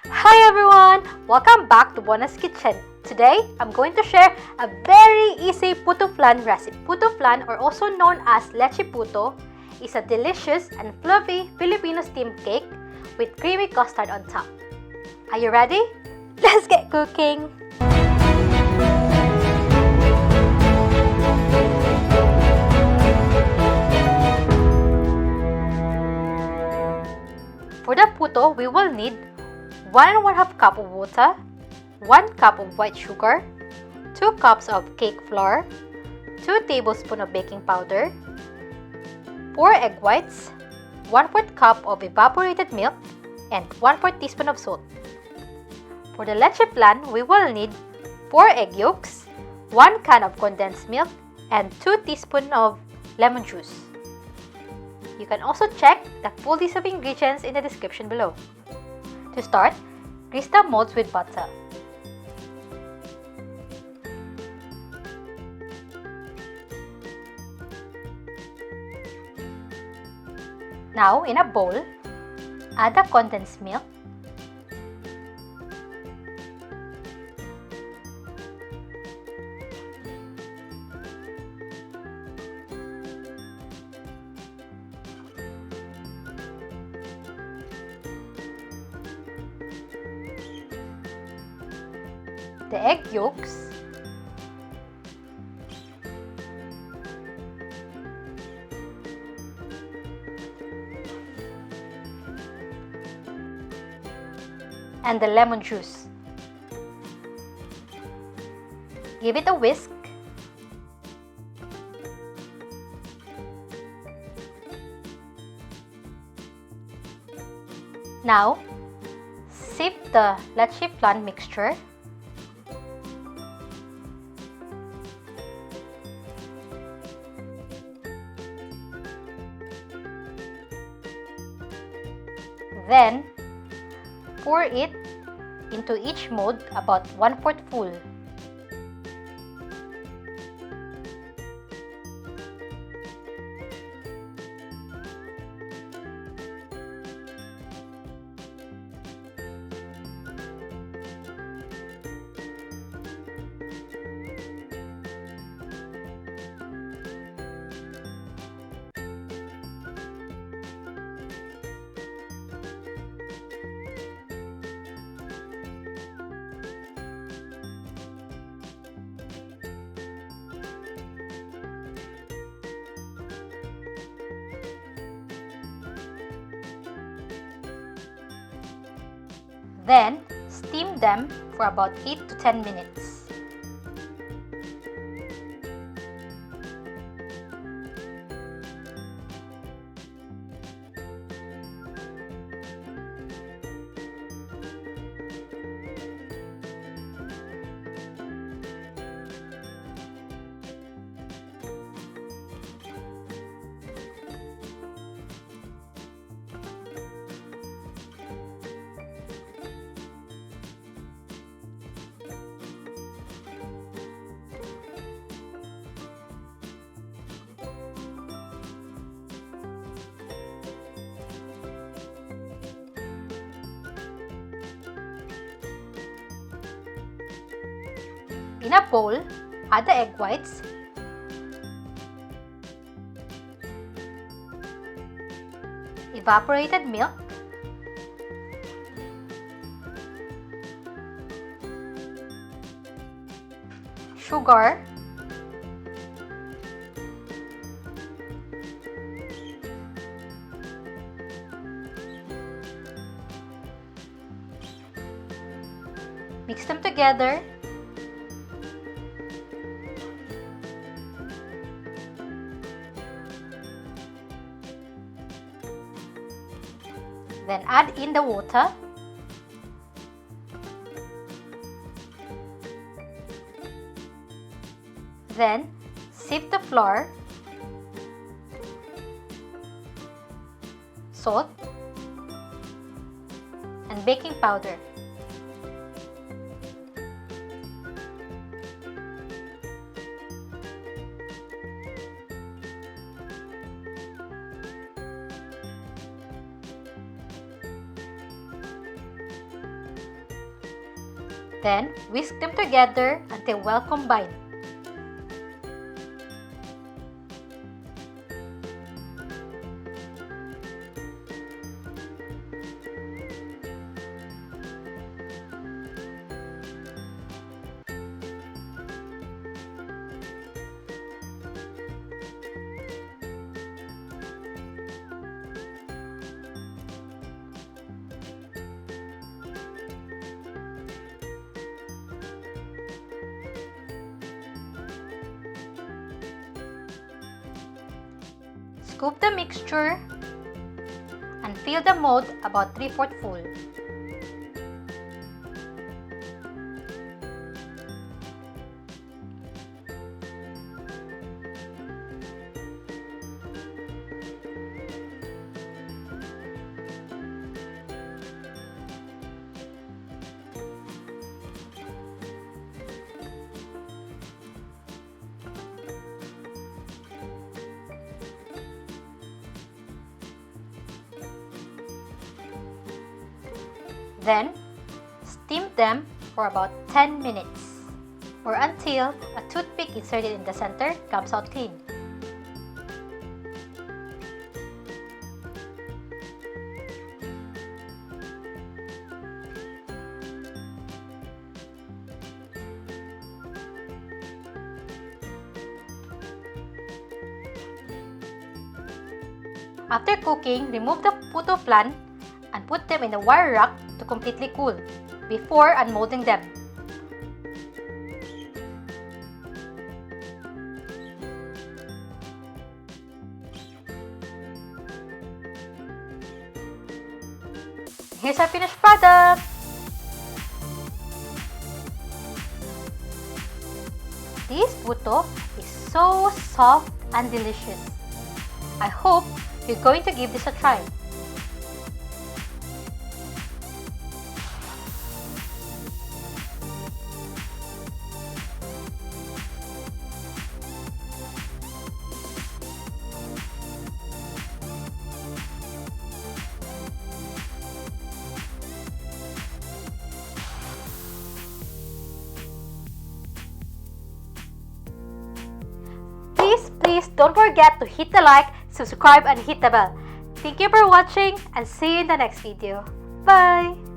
Hi everyone! Welcome back to Bona's Kitchen. Today, I'm going to share a very easy Puto Flan recipe. Puto Flan, or also known as Leche Puto, is a delicious and fluffy Filipino steamed cake with creamy custard on top. Are you ready? Let's get cooking! For the puto, we will need 1 1/2 cup of water, 1 cup of white sugar, 2 cups of cake flour, 2 tablespoons of baking powder, 4 egg whites, 1/4 cup of evaporated milk, and 1/4 teaspoon of salt. For the leche flan, we will need 4 egg yolks, 1 can of condensed milk, and 2 teaspoons of lemon juice. You can also check the full list of ingredients in the description below. To start, grease the molds with butter. Now, in a bowl, add the condensed milk, the egg yolks, and the lemon juice. Give it a whisk. Now, sift the leche flan mixture. Then, pour it into each mold about 1/4 full. Then, steam them for about 8 to 10 minutes. In a bowl, add the egg whites, evaporated milk, sugar, mix them together. Then add in the water. Then sift the flour, salt, and baking powder. Then, whisk them together until well combined. Scoop the mixture and fill the mold about 3/4 full. Then, steam them for about 10 minutes or until a toothpick inserted in the center comes out clean. After cooking, remove the Puto Flan and put them in a wire rack to completely cool before unmolding them. Here's our finished product! This puto is so soft and delicious. I hope you're going to give this a try. Please don't forget to hit the like, subscribe, and hit the bell. Thank you for watching and see you in the next video. Bye!